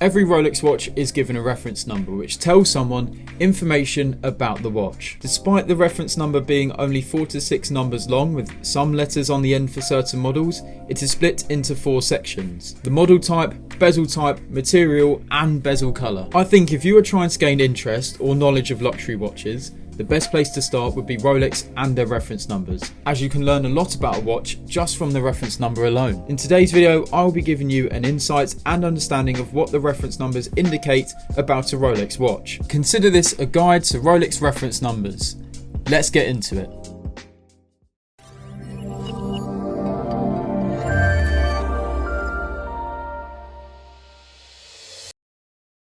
Every Rolex watch is given a reference number which tells someone information about the watch. Despite the reference number being only 4 to 6 numbers long with some letters on the end for certain models, it is split into 4 sections: the model type, bezel type, material and bezel colour. I think if you are trying to gain interest or knowledge of luxury watches, the best place to start would be Rolex and their reference numbers, as you can learn a lot about a watch just from the reference number alone. In today's video, I will be giving you an insight and understanding of what the reference numbers indicate about a Rolex watch. Consider this a guide to Rolex reference numbers. Let's get into it.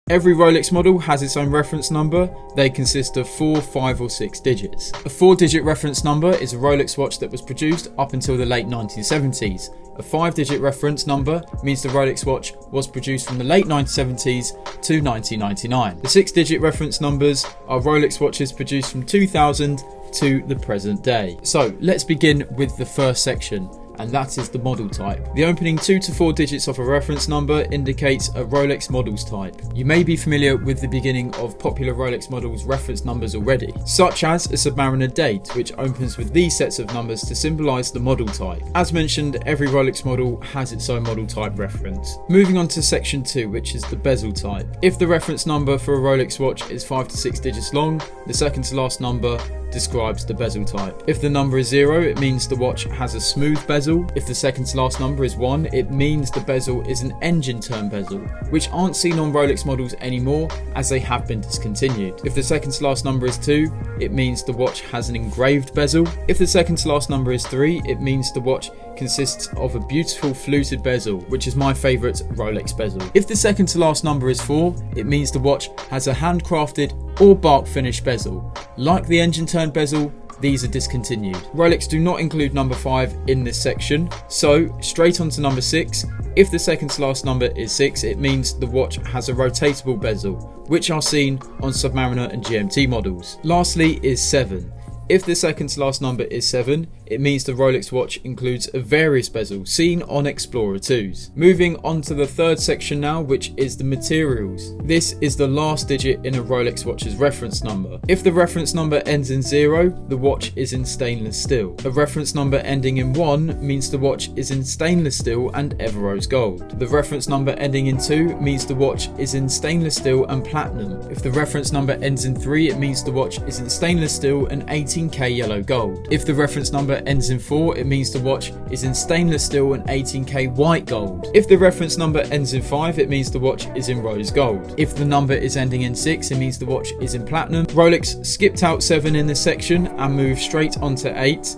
Every Rolex model has its own reference number. They consist of 4, 5 or 6 digits. A 4-digit reference number is a Rolex watch that was produced up until the late 1970s. A 5-digit reference number means the Rolex watch was produced from the late 1970s to 1999. The 6-digit reference numbers are Rolex watches produced from 2000 to the present day. So let's begin with the first section, and that is the model type. The opening 2 to 4 digits of a reference number indicates a Rolex model's type. You may be familiar with the beginning of popular Rolex models' reference numbers already, such as a Submariner date, which opens with these sets of numbers to symbolise the model type. As mentioned, every Rolex model has its own model type reference. Moving on to section 2, which is the bezel type. If the reference number for a Rolex watch is 5 to 6 digits long, the second to last number describes the bezel type. If the number is 0, it means the watch has a smooth bezel. If the second to last number is 1, it means the bezel is an engine turn bezel, which aren't seen on Rolex models anymore as they have been discontinued. If the second to last number is 2, it means the watch has an engraved bezel. If the second to last number is 3, it means the watch consists of a beautiful fluted bezel, which is my favourite Rolex bezel. If the second to last number is 4, it means the watch has a handcrafted or bark finish bezel. Like the engine turn bezel, these are discontinued. Rolex do not include number 5 in this section, so straight on to number 6. If the second to last number is 6, it means the watch has a rotatable bezel, which are seen on Submariner and GMT models. Lastly is 7. If the second to last number is 7, it means the Rolex watch includes a various bezel seen on Explorer 2s. Moving on to the third section now, which is the materials. This is the last digit in a Rolex watch's reference number. If the reference number ends in 0, the watch is in stainless steel. A reference number ending in 1 means the watch is in stainless steel and Everose gold. The reference number ending in 2 means the watch is in stainless steel and platinum. If the reference number ends in 3, it means the watch is in stainless steel and 18K yellow gold. If the reference number ends in 4, it means the watch is in stainless steel and 18K white gold. If the reference number ends in 5, it means the watch is in rose gold. If the number is ending in 6, it means the watch is in platinum. Rolex skipped out 7 in this section and moved straight onto 8.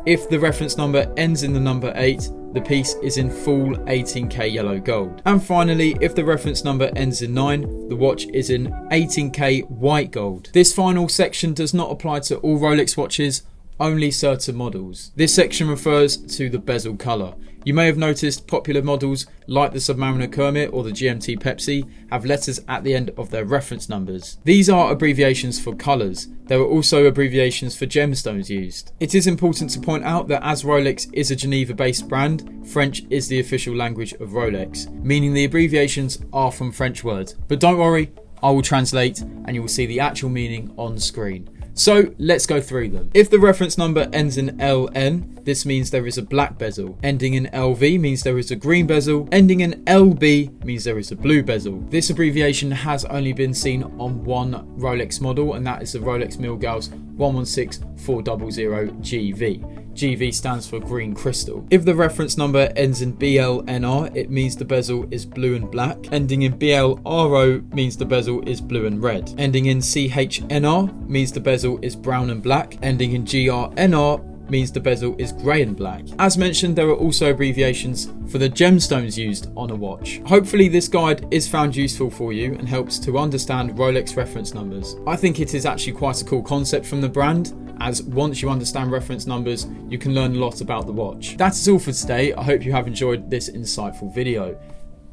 If the reference number ends in the number 8, the piece is in full 18K yellow gold. And finally, if the reference number ends in 9, the watch is in 18K white gold. This final section does not apply to all Rolex watches, only certain models. This section refers to the bezel colour. You may have noticed popular models like the Submariner Kermit or the GMT Pepsi have letters at the end of their reference numbers. These are abbreviations for colours. There are also abbreviations for gemstones used. It is important to point out that as Rolex is a Geneva-based brand, French is the official language of Rolex, meaning the abbreviations are from French words. But don't worry, I will translate and you will see the actual meaning on screen. So let's go through them. If the reference number ends in LN, this means there is a black bezel. Ending in LV means there is a green bezel. Ending in LB means there is a blue bezel. This abbreviation has only been seen on one Rolex model, and that is the Rolex Milgauss 116400 GV. GV stands for green crystal. If the reference number ends in BLNR, it means the bezel is blue and black. Ending in BLRO means the bezel is blue and red. Ending in CHNR means the bezel is brown and black. Ending in GRNR means the bezel is grey and black. As mentioned, there are also abbreviations for the gemstones used on a watch. Hopefully this guide is found useful for you and helps to understand Rolex reference numbers. I think it is actually quite a cool concept from the brand, as once you understand reference numbers, you can learn a lot about the watch. That is all for today. I hope you have enjoyed this insightful video.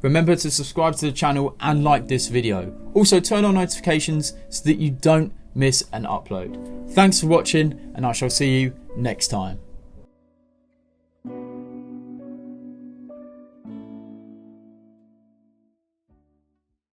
Remember to subscribe to the channel and like this video. Also turn on notifications so that you don't miss an upload. Thanks for watching, and I shall see you next time.